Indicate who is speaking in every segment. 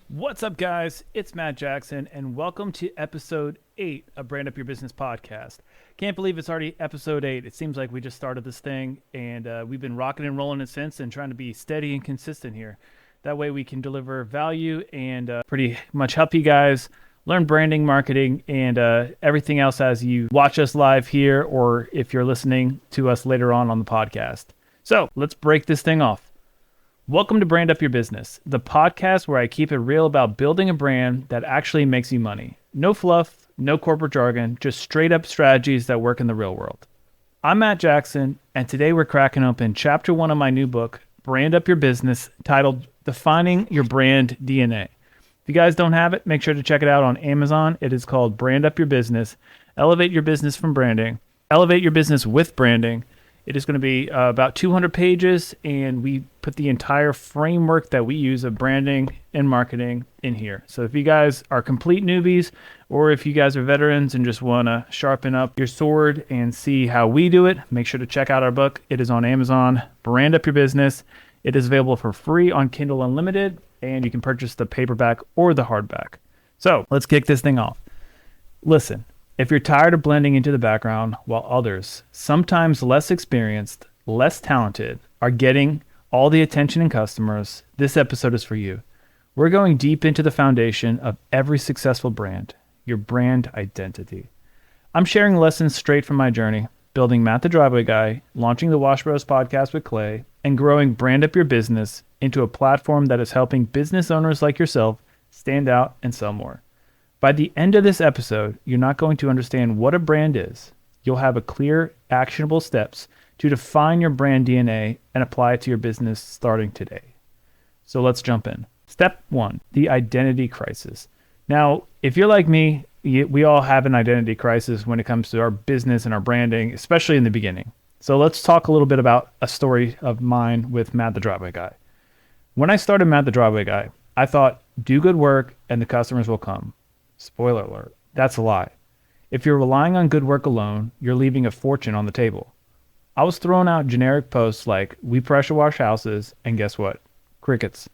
Speaker 1: What's up, guys? It's Matt Jackson, and welcome to episode 8 of Brand Up Your Business podcast. Can't believe it's already episode 8. It seems like we just started this thing, and we've been rocking and rolling it since and trying to be steady and consistent here. That way we can deliver value and pretty much help you guys learn branding, marketing, and everything else as you watch us live here or if you're listening to us later on the podcast. So let's break this thing off. Welcome to Brand Up Your Business, the podcast where I keep it real about building a brand that actually makes you money. No fluff, no corporate jargon, just straight up strategies that work in the real world. I'm Matt Jackson, and today we're cracking open chapter 1 of my new book, Brand Up Your Business, titled Defining Your Brand DNA. If you guys don't have it, make sure to check it out on Amazon. It is called Brand Up Your Business, Elevate Your Business from Branding, Elevate Your Business with Branding. It is going to be about 200 pages, and we put the entire framework that we use of branding and marketing in here. So if you guys are complete newbies, or if you guys are veterans and just want to sharpen up your sword and see how we do it, make sure to check out our book. It is on Amazon, Brand Up Your Business. It is available for free on Kindle Unlimited, and you can purchase the paperback or the hardback. So let's kick this thing off. Listen. If you're tired of blending into the background while others, sometimes less experienced, less talented, are getting all the attention and customers, this episode is for you. We're going deep into the foundation of every successful brand, your brand identity. I'm sharing lessons straight from my journey, building Matt the Driveway Guy, launching the Wash Bros podcast with Clay, and growing Brand Up Your Business into a platform that is helping business owners like yourself stand out and sell more. By the end of this episode, you're not going to understand what a brand is. You'll have a clear, actionable steps to define your brand DNA and apply it to your business starting today. So let's jump in. Step 1, the identity crisis. Now, if you're like me, we all have an identity crisis when it comes to our business and our branding, especially in the beginning. So let's talk a little bit about a story of mine with Matt the Driveway Guy. When I started Matt the Driveway Guy, I thought, do good work and the customers will come. Spoiler alert, that's a lie. If you're relying on good work alone, you're leaving a fortune on the table. I was throwing out generic posts like, we pressure wash houses, and guess what? Crickets.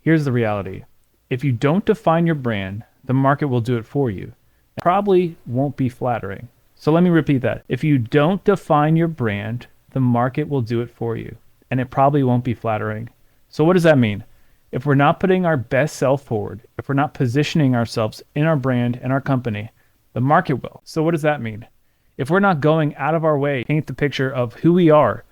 Speaker 1: Here's the reality. If you don't define your brand, the market will do it for you. It probably won't be flattering. So let me repeat that. If you don't define your brand, the market will do it for you. And it probably won't be flattering. So what does that mean? If we're not putting our best self forward, if we're not positioning ourselves in our brand and our company, the market will. So what does that mean? If we're not going out of our way to paint the picture of who we are,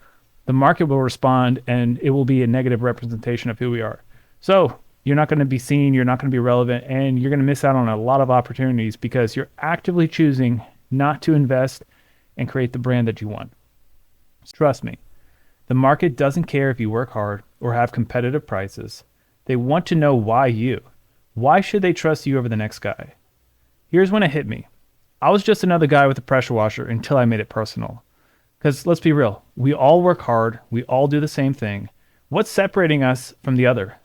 Speaker 1: the market will respond and it will be a negative representation of who we are. So you're not going to be seen, you're not going to be relevant, and you're going to miss out on a lot of opportunities because you're actively choosing not to invest and create the brand that you want. Trust me, the market doesn't care if you work hard or have competitive prices. They want to know why you. Why should they trust you over the next guy? Here's when it hit me. I was just another guy with a pressure washer until I made it personal. Because let's be real, we all work hard, we all do the same thing. What's separating us from the other?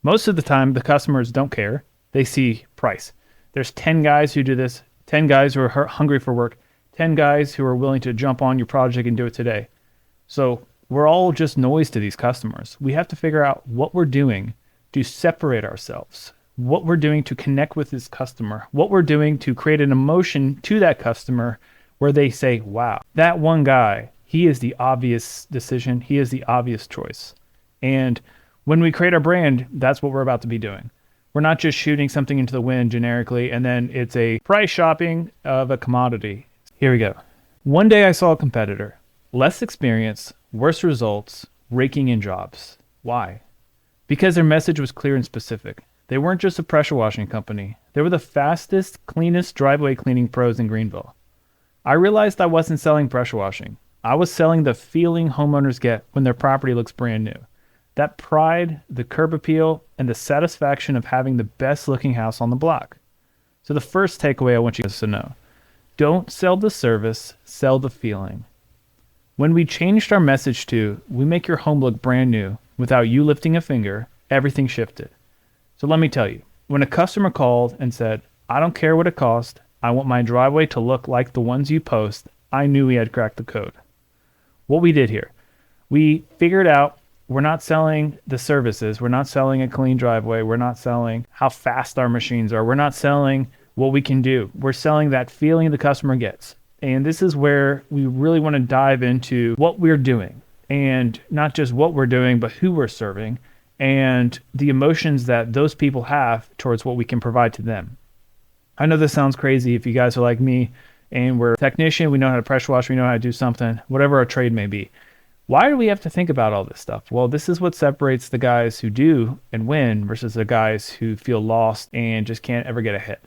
Speaker 1: Most of the time, the customers don't care. They see price. There's 10 guys who do this, 10 guys who are hungry for work, 10 guys who are willing to jump on your project and do it today. So we're all just noise to these customers. We have to figure out what we're doing to separate ourselves, what we're doing to connect with this customer, what we're doing to create an emotion to that customer where they say, wow, that one guy, he is the obvious decision, he is the obvious choice. And when we create our brand, that's what we're about to be doing. We're not just shooting something into the wind generically, and then it's a price shopping of a commodity. Here we go. One day I saw a competitor, less experience, worse results, raking in jobs. Why? Because their message was clear and specific. They weren't just a pressure washing company. They were the fastest, cleanest driveway cleaning pros in Greenville. I realized I wasn't selling pressure washing. I was selling the feeling homeowners get when their property looks brand new. That pride, the curb appeal, and the satisfaction of having the best looking house on the block. So the first takeaway I want you guys to know, don't sell the service, sell the feeling. When we changed our message to, we make your home look brand new without you lifting a finger, everything shifted. So let me tell you, when a customer called and said, I don't care what it costs, I want my driveway to look like the ones you post, I knew we had cracked the code. What we did here, we figured out we're not selling the services. We're not selling a clean driveway. We're not selling how fast our machines are. We're not selling what we can do. We're selling that feeling the customer gets. And this is where we really want to dive into what we're doing, and not just what we're doing, but who we're serving and the emotions that those people have towards what we can provide to them. I know this sounds crazy if you guys are like me and we're a technician, we know how to pressure wash, we know how to do something, whatever our trade may be. Why do we have to think about all this stuff? Well, this is what separates the guys who do and win versus the guys who feel lost and just can't ever get ahead.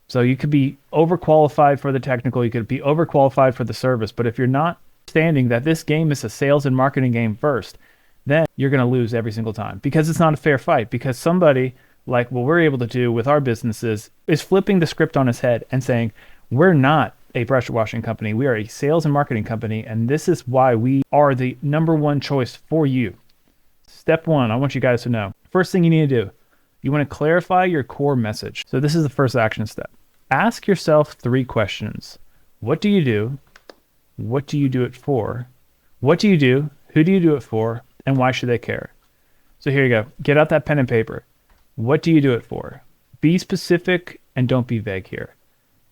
Speaker 1: So you could be overqualified for the technical, you could be overqualified for the service, but if you're not understanding that this game is a sales and marketing game first, then you're going to lose every single time, because it's not a fair fight. Because somebody like what we're able to do with our businesses is flipping the script on its head and saying, we're not a pressure washing company. We are a sales and marketing company, and this is why we are the number one choice for you. Step one, I want you guys to know. First thing you need to do, you want to clarify your core message. So this is the first action step. Ask yourself 3 questions. What do you do? What do you do it for? What do you do? Who do you do it for? And why should they care? So here you go. Get out that pen and paper. What do you do it for? Be specific and don't be vague here.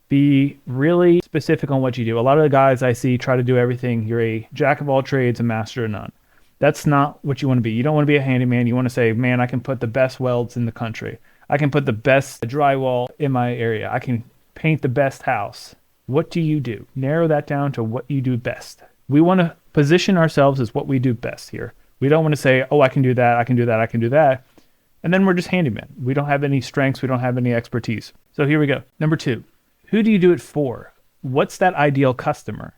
Speaker 1: Be really specific on what you do. A lot of the guys I see try to do everything. You're a jack of all trades, a master of none. That's not what you want to be. You don't want to be a handyman. You want to say, man, I can put the best welds in the country. I can put the best drywall in my area. I can paint the best house. What do you do? Narrow that down to what you do best. We want to position ourselves as what we do best here. We don't want to say, oh, I can do that, I can do that, I can do that. And then we're just handymen. We don't have any strengths. We don't have any expertise. So here we go. Number 2, who do you do it for? What's that ideal customer?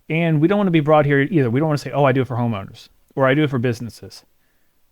Speaker 1: And we don't want to be broad here either. We don't want to say, oh, I do it for homeowners or I do it for businesses.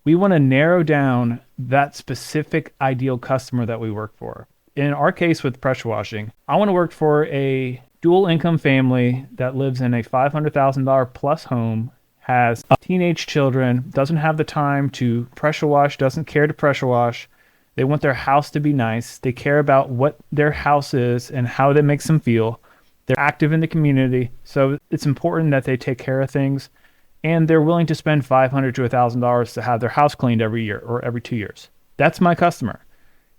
Speaker 1: We want to narrow down that specific ideal customer that we work for. In our case with pressure washing, I want to work for a dual income family that lives in a $500,000 plus home, has teenage children, doesn't have the time to pressure wash, doesn't care to pressure wash. They want their house to be nice. They care about what their house is and how that makes them feel. They're active in the community, so it's important that they take care of things. And they're willing to spend $500 to $1,000 to have their house cleaned every year or every 2 years. That's my customer.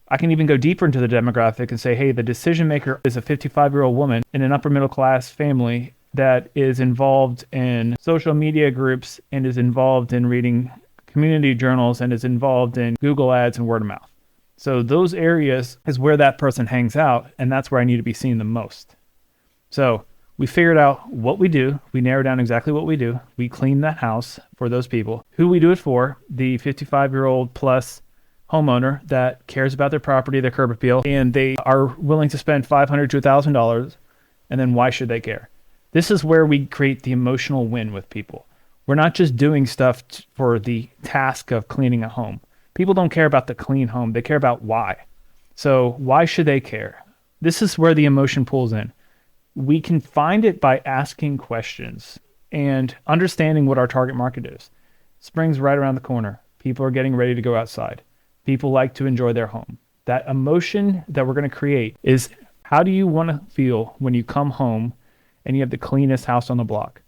Speaker 1: I can even go deeper into the demographic and say, hey, the decision maker is a 55-year-old woman in an upper middle class family that is involved in social media groups and is involved in reading community journals and is involved in Google ads and word of mouth. So those areas is where that person hangs out, and that's where I need to be seen the most. So we figured out what we do. We narrowed down exactly what we do. We clean that house for those people. Who we do it for, the 55-year-old plus homeowner that cares about their property, their curb appeal, and they are willing to spend $500 to $1,000, and then why should they care? This is where we create the emotional win with people. We're not just doing stuff for the task of cleaning a home. People don't care about the clean home. They care about why. So why should they care? This is where the emotion pulls in. We can find it by asking questions and understanding what our target market is. Spring's right around the corner. People are getting ready to go outside. People like to enjoy their home. That emotion that we're going to create is, how do you want to feel when you come home and you have the cleanest house on the block?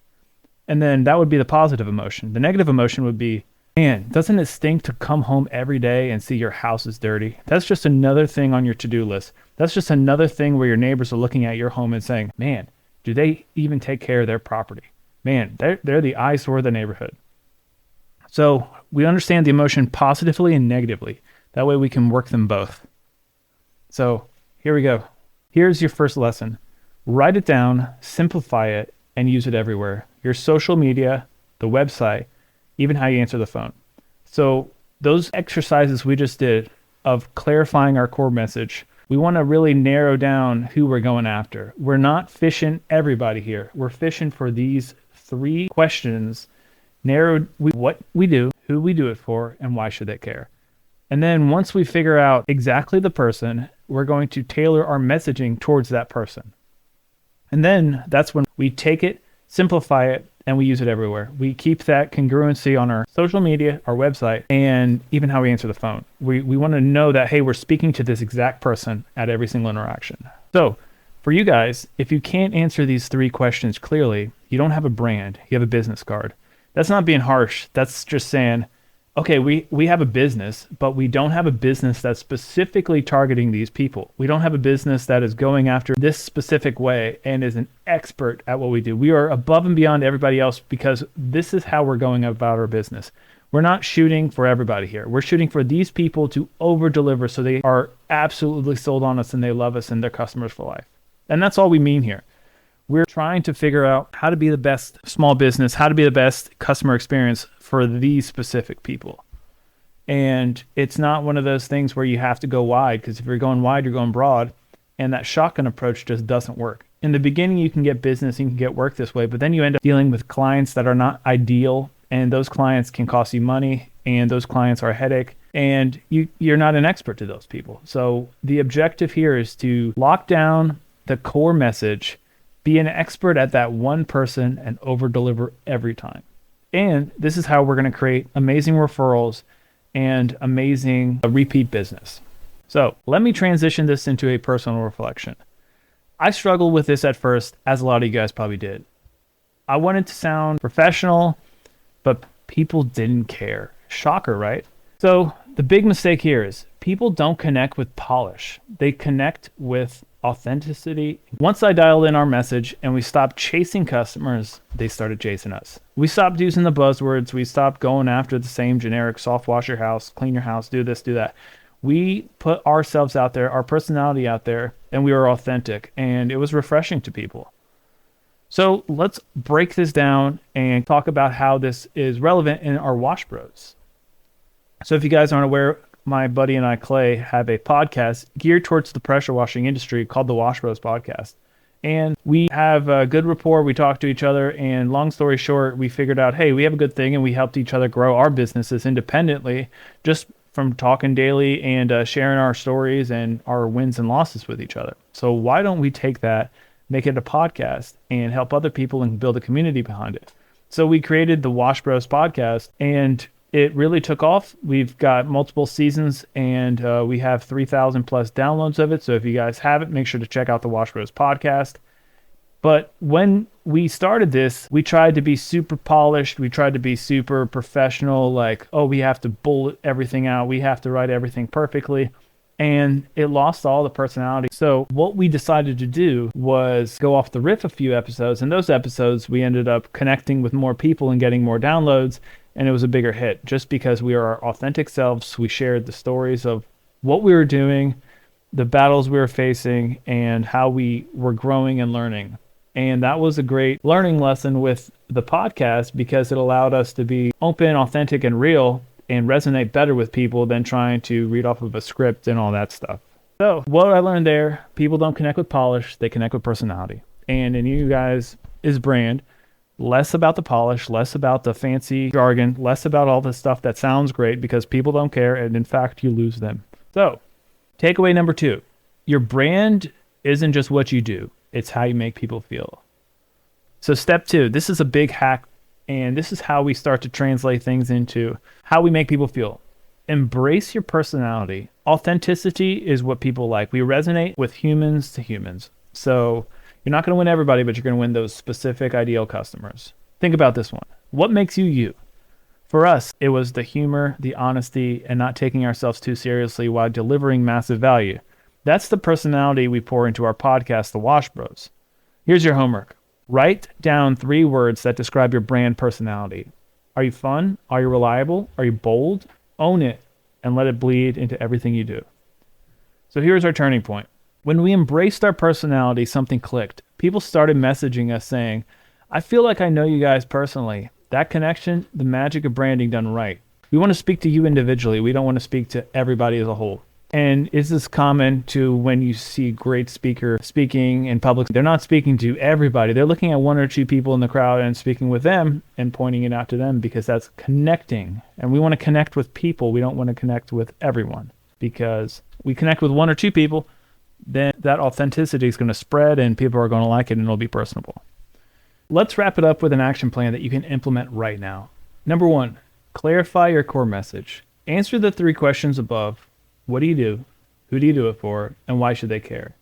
Speaker 1: And then that would be the positive emotion. The negative emotion would be, man, doesn't it stink to come home every day and see your house is dirty? That's just another thing on your to-do list. That's just another thing where your neighbors are looking at your home and saying, man, do they even take care of their property? Man, they're the eyesore of the neighborhood. So we understand the emotion positively and negatively. That way we can work them both. So here we go. Here's your first lesson. Write it down, simplify it, and use it everywhere. Your social media, the website, even how you answer the phone. So those exercises we just did of clarifying our core message, we want to really narrow down who we're going after. We're not fishing everybody here. We're fishing for these 3 questions, narrowed what we do, who we do it for, and why should they care. And then once we figure out exactly the person, we're going to tailor our messaging towards that person. And then that's when we take it, simplify it, and we use it everywhere. We keep that congruency on our social media, our website, and even how we answer the phone. We want to know that, hey, we're speaking to this exact person at every single interaction. So for you guys, if you can't answer these 3 questions clearly, you don't have a brand, you have a business card. That's not being harsh. That's just saying, okay, we have a business, but we don't have a business that's specifically targeting these people. We don't have a business that is going after this specific way and is an expert at what we do. We are above and beyond everybody else because this is how we're going about our business. We're not shooting for everybody here. We're shooting for these people to over deliver so they are absolutely sold on us and they love us and they're customers for life. And that's all we mean here. We're trying to figure out how to be the best small business, how to be the best customer experience for these specific people. And it's not one of those things where you have to go wide, because if you're going wide, you're going broad. And that shotgun approach just doesn't work. In the beginning, you can get business, you can get work this way, but then you end up dealing with clients that are not ideal. And those clients can cost you money, and those clients are a headache. And you're not an expert to those people. So the objective here is to lock down the core message, be an expert at that one person, and over deliver every time. And this is how we're going to create amazing referrals and amazing repeat business. So let me transition this into a personal reflection. I struggled with this at first, as a lot of you guys probably did. I wanted to sound professional, but people didn't care. Shocker, right? So the big mistake here is people don't connect with polish. They connect with authenticity. Once I dialed in our message and we stopped chasing customers, they started chasing us. We stopped using the buzzwords. We stopped going after the same generic soft wash your house, clean your house, do this, do that. We put ourselves out there, our personality out there, and we were authentic, and it was refreshing to people. So let's break this down and talk about how this is relevant in our Wash Bros. So if you guys aren't aware, my buddy and I, Clay, have a podcast geared towards the pressure washing industry called the Wash Bros Podcast. And we have a good rapport. We talk to each other. And long story short, we figured out, hey, we have a good thing. And we helped each other grow our businesses independently just from talking daily and sharing our stories and our wins and losses with each other. So why don't we take that, make it a podcast, and help other people and build a community behind it? So we created the Wash Bros Podcast, and it really took off. We've got multiple seasons, and we have 3,000 plus downloads of it. So if you guys haven't, make sure to check out the Wash Bros Podcast. But when we started this, we tried to be super polished. We tried to be super professional, like, oh, we have to bullet everything out. We have to write everything perfectly. And it lost all the personality. So what we decided to do was go off the riff a few episodes. And those episodes, we ended up connecting with more people and getting more downloads. And it was a bigger hit just because we are our authentic selves. We shared the stories of what we were doing, the battles we were facing, and how we were growing and learning. And that was a great learning lesson with the podcast because it allowed us to be open, authentic, and real and resonate better with people than trying to read off of a script and all that stuff. So what I learned there, people don't connect with polish, they connect with personality. And in you guys is brand. Less about the polish, less about the fancy jargon, less about all the stuff that sounds great because people don't care, and in fact, you lose them. So, takeaway number 2, your brand isn't just what you do, it's how you make people feel. So step 2, this is a big hack, and this is how we start to translate things into how we make people feel. Embrace your personality. Authenticity is what people like. We resonate with humans to humans. So you're not going to win everybody, but you're going to win those specific ideal customers. Think about this one. What makes you you? For us, it was the humor, the honesty, and not taking ourselves too seriously while delivering massive value. That's the personality we pour into our podcast, The Wash Bros. Here's your homework. Write down 3 words that describe your brand personality. Are you fun? Are you reliable? Are you bold? Own it and let it bleed into everything you do. So here's our turning point. When we embraced our personality, something clicked. People started messaging us saying, I feel like I know you guys personally. That connection, the magic of branding done right. We want to speak to you individually. We don't want to speak to everybody as a whole. And is this common to when you see great speaker speaking in public? They're not speaking to everybody. They're looking at 1 or 2 people in the crowd and speaking with them and pointing it out to them because that's connecting. And we want to connect with people. We don't want to connect with everyone because we connect with 1 or 2 people, then that authenticity is going to spread and people are going to like it and it'll be personable. Let's wrap it up with an action plan that you can implement right now. Number 1, clarify your core message. Answer the 3 questions above. What do you do? Who do you do it for? And why should they care?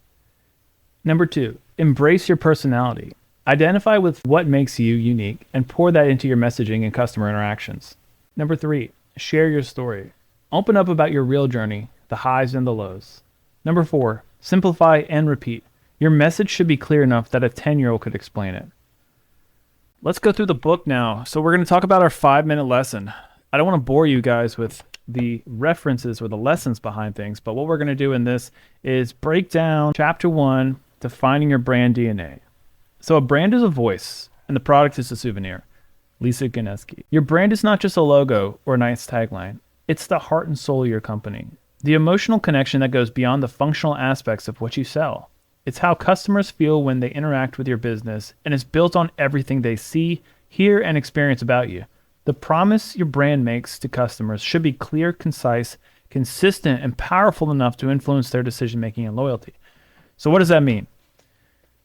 Speaker 1: Number 2, embrace your personality. Identify with what makes you unique and pour that into your messaging and customer interactions. Number 3, share your story. Open up about your real journey, the highs and the lows. Number 4, simplify and repeat. Your message should be clear enough that a 10-year-old could explain it. Let's go through the book now. So we're going to talk about our 5-minute lesson. I don't want to bore you guys with the references or the lessons behind things, but what we're going to do in this is break down chapter 1, defining your brand DNA. So a brand is a voice, and the product is a souvenir. Lisa Ganeski. Your brand is not just a logo or a nice tagline. It's the heart and soul of your company. The emotional connection that goes beyond the functional aspects of what you sell. It's how customers feel when they interact with your business, and it's built on everything they see, hear, and experience about you. The promise your brand makes to customers should be clear, concise, consistent, and powerful enough to influence their decision-making and loyalty. So what does that mean?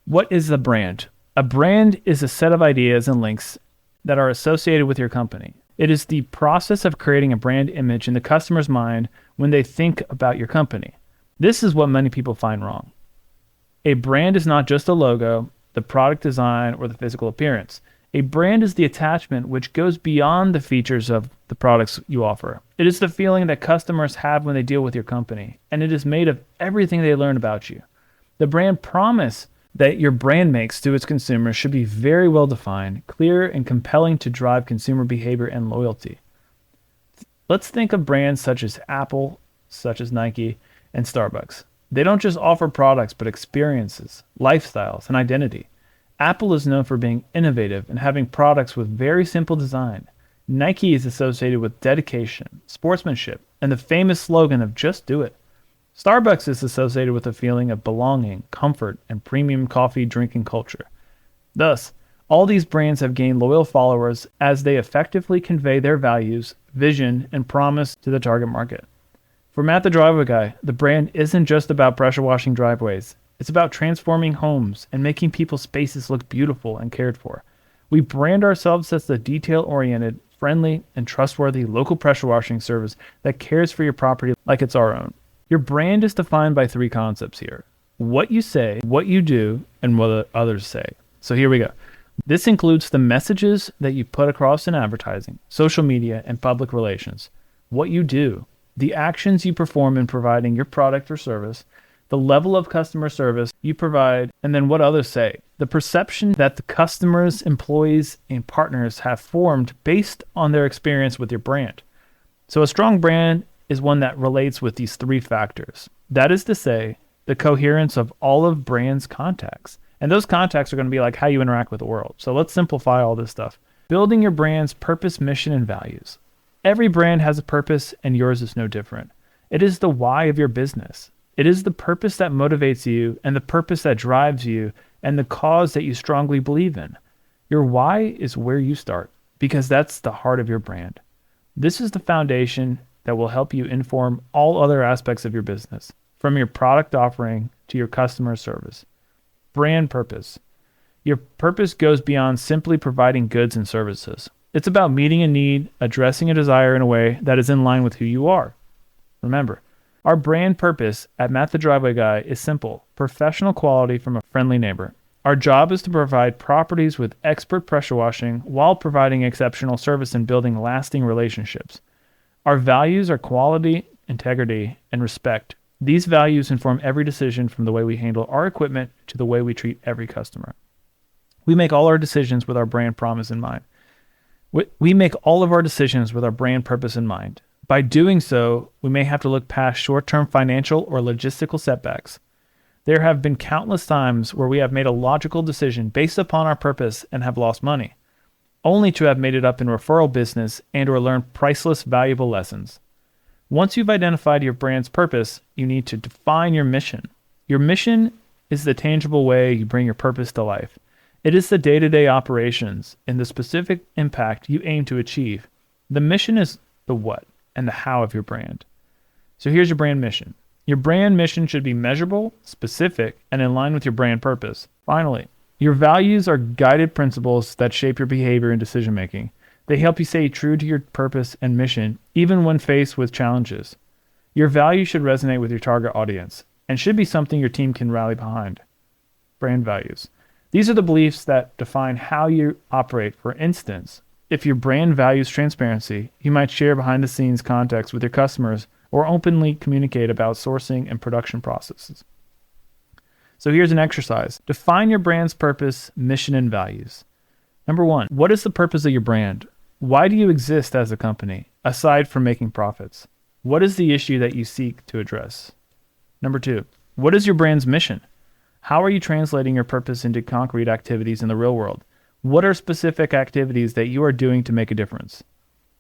Speaker 1: What is a brand? A brand is a set of ideas and links that are associated with your company. It is the process of creating a brand image in the customer's mind when they think about your company. This is what many people find wrong. A brand is not just a logo, the product design, or the physical appearance. A brand is the attachment which goes beyond the features of the products you offer. It is the feeling that customers have when they deal with your company, and it is made of everything they learn about you. The brand promise that your brand makes to its consumers should be very well defined, clear, and compelling to drive consumer behavior and loyalty. Let's think of brands such as Apple, such as Nike, and Starbucks. They don't just offer products, but experiences, lifestyles, and identity. Apple is known for being innovative and having products with very simple design. Nike is associated with dedication, sportsmanship, and the famous slogan of "Just do it." Starbucks is associated with a feeling of belonging, comfort, and premium coffee drinking culture. Thus, all these brands have gained loyal followers as they effectively convey their values, vision, and promise to the target market. For Matt the Driveway Guy, the brand isn't just about pressure washing driveways. It's about transforming homes and making people's spaces look beautiful and cared for. We brand ourselves as the detail-oriented, friendly, and trustworthy local pressure washing service that cares for your property like it's our own. Your brand is defined by 3 concepts here: what you say, what you do, and what others say. So here we go. This includes the messages that you put across in advertising, social media, and public relations. What you do, the actions you perform in providing your product or service, the level of customer service you provide, and then what others say. The perception that the customers, employees, and partners have formed based on their experience with your brand. So a strong brand is one that relates with these 3 factors. That is to say, the coherence of all of brand's contacts. And those contacts are going to be like how you interact with the world. So let's simplify all this stuff. Building your brand's purpose, mission, and values. Every brand has a purpose, and yours is no different. It is the why of your business. It is the purpose that motivates you, and the purpose that drives you, and the cause that you strongly believe in. Your why is where you start, because that's the heart of your brand. This is the foundation that will help you inform all other aspects of your business, from your product offering to your customer service. Brand purpose. Your purpose goes beyond simply providing goods and services. It's about meeting a need, addressing a desire in a way that is in line with who you are. Remember, our brand purpose at Matt the Driveway Guy is simple: professional quality from a friendly neighbor. Our job is to provide properties with expert pressure washing while providing exceptional service and building lasting relationships. Our values are quality, integrity, and respect. These values inform every decision, from the way we handle our equipment to the way we treat every customer. We make all our decisions with our brand promise in mind. We make all of our decisions with our brand purpose in mind. By doing so, we may have to look past short-term financial or logistical setbacks. There have been countless times where we have made a logical decision based upon our purpose and have lost money, only to have made it up in referral business and or learned priceless, valuable lessons. Once you've identified your brand's purpose, you need to define your mission. Your mission is the tangible way you bring your purpose to life. It is the day-to-day operations and the specific impact you aim to achieve. The mission is the what and the how of your brand. So here's your brand mission. Your brand mission should be measurable, specific, and in line with your brand purpose. Finally, Your values are guided principles that shape your behavior and decision making. They help you stay true to your purpose and mission, even when faced with challenges. Your values should resonate with your target audience and should be something your team can rally behind. Brand values. These are the beliefs that define how you operate. For instance, if your brand values transparency, you might share behind-the-scenes context with your customers or openly communicate about sourcing and production processes. So here's an exercise. Define your brand's purpose, mission, and values. Number 1, what is the purpose of your brand? Why do you exist as a company, aside from making profits? What is the issue that you seek to address? Number 2, what is your brand's mission? How are you translating your purpose into concrete activities in the real world? What are specific activities that you are doing to make a difference?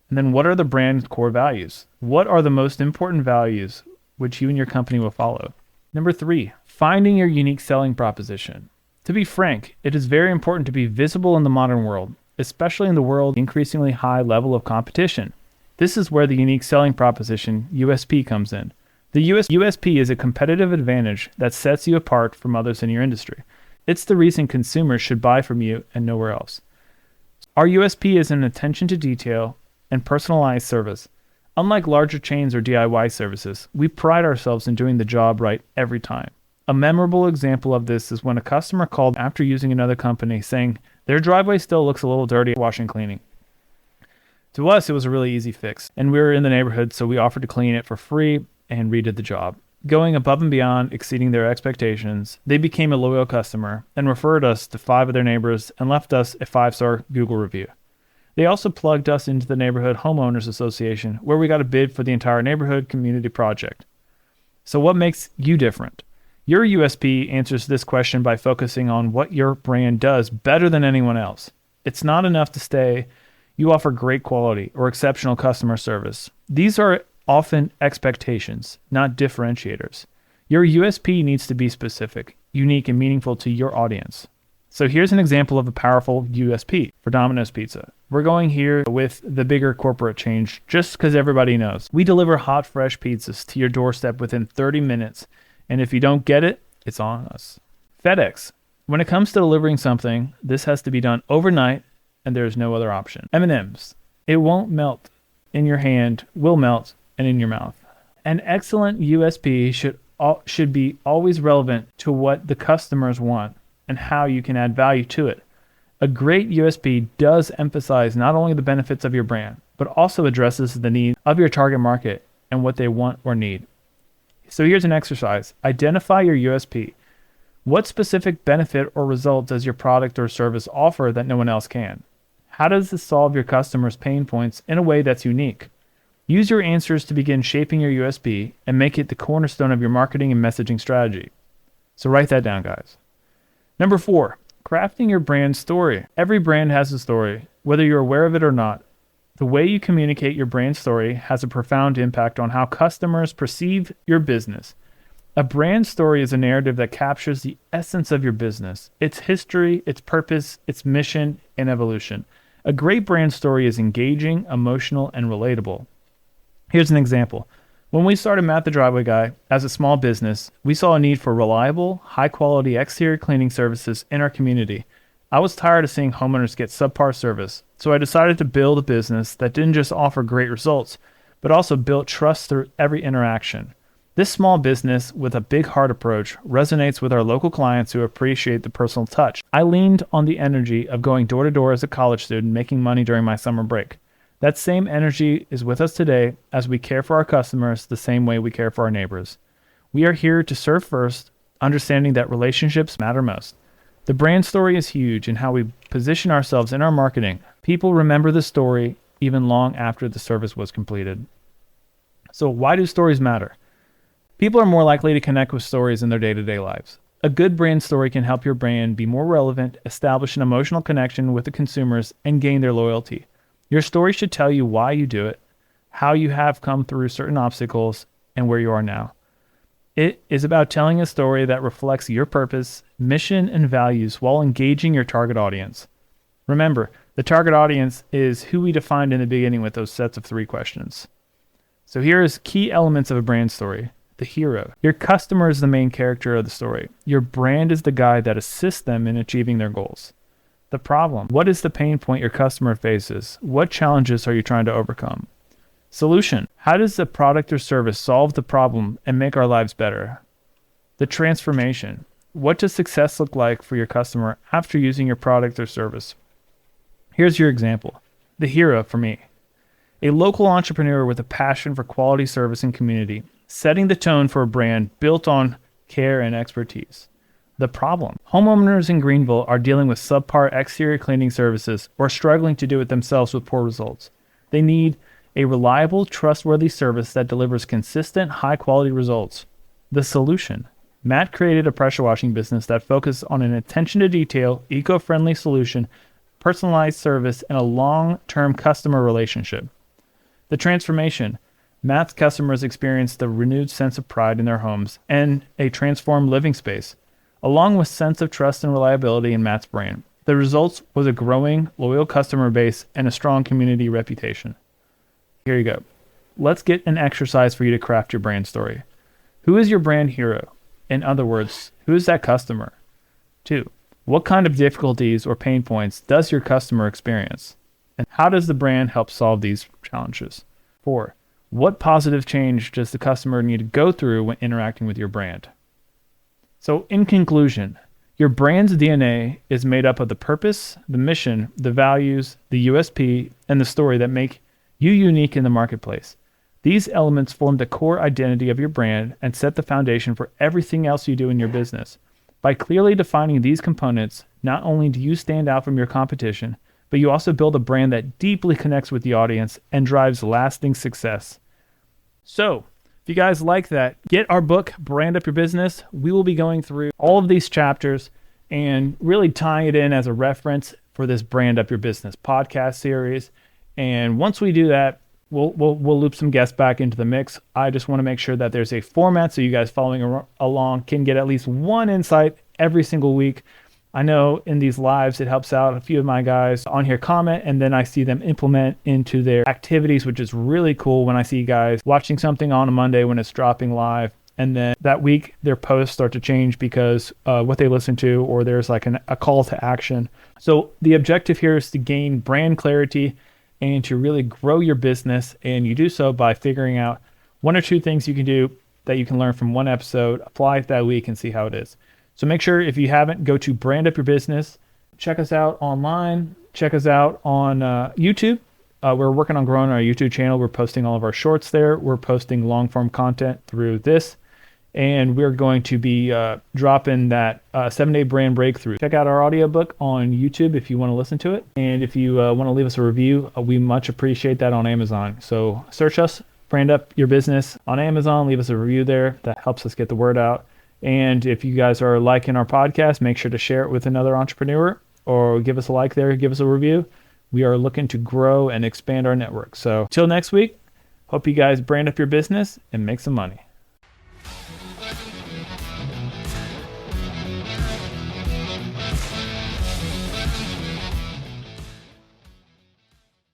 Speaker 1: And then what are the brand's core values? What are the most important values which you and your company will follow? Number 3, finding your unique selling proposition. To be frank, it is very important to be visible in the modern world, especially in the world's increasingly high level of competition. This is where the unique selling proposition, USP, comes in. The USP is a competitive advantage that sets you apart from others in your industry. It's the reason consumers should buy from you and nowhere else. Our USP is an attention to detail and personalized service. Unlike larger chains or DIY services, we pride ourselves in doing the job right every time. A memorable example of this is when a customer called after using another company saying their driveway still looks a little dirty washing cleaning. To us, it was a really easy fix, and we were in the neighborhood, so we offered to clean it for free and redid the job. Going above and beyond, exceeding their expectations, they became a loyal customer and referred us to 5 of their neighbors and left us a 5-star Google review. They also plugged us into the neighborhood homeowners association, where we got a bid for the entire neighborhood community project. So what makes you different? Your USP answers this question by focusing on what your brand does better than anyone else. It's not enough to say you offer great quality or exceptional customer service. These are often expectations, not differentiators. Your USP needs to be specific, unique, and meaningful to your audience. So here's an example of a powerful USP for Domino's Pizza. We're going here with the bigger corporate change just because everybody knows. We deliver hot, fresh pizzas to your doorstep within 30 minutes, and if you don't get it, it's on us. FedEx. When it comes to delivering something, this has to be done overnight, and there's no other option. M&M's. It won't melt in your hand, will melt, and in your mouth. An excellent USP should be always relevant to what the customers want and how you can add value to it. A great USP does emphasize not only the benefits of your brand, but also addresses the needs of your target market and what they want or need. So here's an exercise. Identify your USP. What specific benefit or result does your product or service offer that no one else can? How does this solve your customers' pain points in a way that's unique? Use your answers to begin shaping your USP and make it the cornerstone of your marketing and messaging strategy. So write that down, guys. Number 4, crafting your brand story. Every brand has a story, whether you're aware of it or not. The way you communicate your brand story has a profound impact on how customers perceive your business. A brand story is a narrative that captures the essence of your business, its history, its purpose, its mission, and evolution. A great brand story is engaging, emotional, and relatable. Here's an example. When we started Matt the Driveway Guy as a small business, we saw a need for reliable, high-quality exterior cleaning services in our community. I was tired of seeing homeowners get subpar service, so I decided to build a business that didn't just offer great results, but also built trust through every interaction. This small business with a big heart approach resonates with our local clients who appreciate the personal touch. I leaned on the energy of going door to door as a college student making money during my summer break. That same energy is with us today as we care for our customers the same way we care for our neighbors. We are here to serve first, understanding that relationships matter most. The brand story is huge in how we position ourselves in our marketing. People remember the story even long after the service was completed. So why do stories matter? People are more likely to connect with stories in their day-to-day lives. A good brand story can help your brand be more relevant, establish an emotional connection with the consumers, and gain their loyalty. Your story should tell you why you do it, how you have come through certain obstacles, and where you are now. It is about telling a story that reflects your purpose, mission, and values while engaging your target audience. Remember, the target audience is who we defined in the beginning with those sets of 3 questions. So here is key elements of a brand story. the hero. Your customer is the main character of the story. Your brand is the guide that assists them in achieving their goals. The problem. What is the pain point your customer faces? What challenges are you trying to overcome? Solution. How does the product or service solve the problem and make our lives better? The transformation. What does success look like for your customer after using your product or service? Here's your example. The hero for me. A local entrepreneur with a passion for quality service and community, setting the tone for a brand built on care and expertise. The problem. Homeowners in Greenville are dealing with subpar exterior cleaning services or struggling to do it themselves with poor results. They need a reliable, trustworthy service that delivers consistent, high-quality results. The solution. Matt created a pressure washing business that focused on an attention to detail, eco-friendly solution, personalized service, and a long-term customer relationship. The transformation. Matt's customers experienced a renewed sense of pride in their homes and a transformed living space, along with sense of trust and reliability in Matt's brand. The results was a growing, loyal customer base and a strong community reputation. Here you go. Let's get an exercise for you to craft your brand story. Who is your brand hero? In other words, who is that customer? 2. What kind of difficulties or pain points does your customer experience? And how does the brand help solve these challenges? 4. What positive change does the customer need to go through when interacting with your brand? So in conclusion, your brand's DNA is made up of the purpose, the mission, the values, the USP, and the story that make you unique in the marketplace. These elements form the core identity of your brand and set the foundation for everything else you do in your business. By clearly defining these components, not only do you stand out from your competition, but you also build a brand that deeply connects with the audience and drives lasting success. So, if you guys like that, get our book, Brand Up Your Business. We will be going through all of these chapters and really tying it in as a reference for this Brand Up Your Business podcast series. And once we do that, we'll loop some guests back into the mix. I just want to make sure that there's a format so you guys following along can get at least one insight every single week. I know in these lives, it helps out. A few of my guys on here comment, and then I see them implement into their activities, which is really cool when I see guys watching something on a Monday when it's dropping live. And then that week, their posts start to change because what they listen to, or there's like a call to action. So the objective here is to gain brand clarity and to really grow your business. And you do so by figuring out one or two things you can do that you can learn from one episode, apply it that week, and see how it is. So make sure, if you haven't, go to Brand Up Your Business. Check us out online. Check us out on YouTube. We're working on growing our YouTube channel. We're posting all of our shorts there. We're posting long-form content through this. And we're going to be dropping that 7-Day Brand Breakthrough. Check out our audiobook on YouTube if you want to listen to it. And if you want to leave us a review, we much appreciate that on Amazon. So search us, Brand Up Your Business on Amazon. Leave us a review there. That helps us get the word out. And if you guys are liking our podcast, make sure to share it with another entrepreneur or give us a like there, give us a review. We are looking to grow and expand our network. So till next week, hope you guys brand up your business and make some money.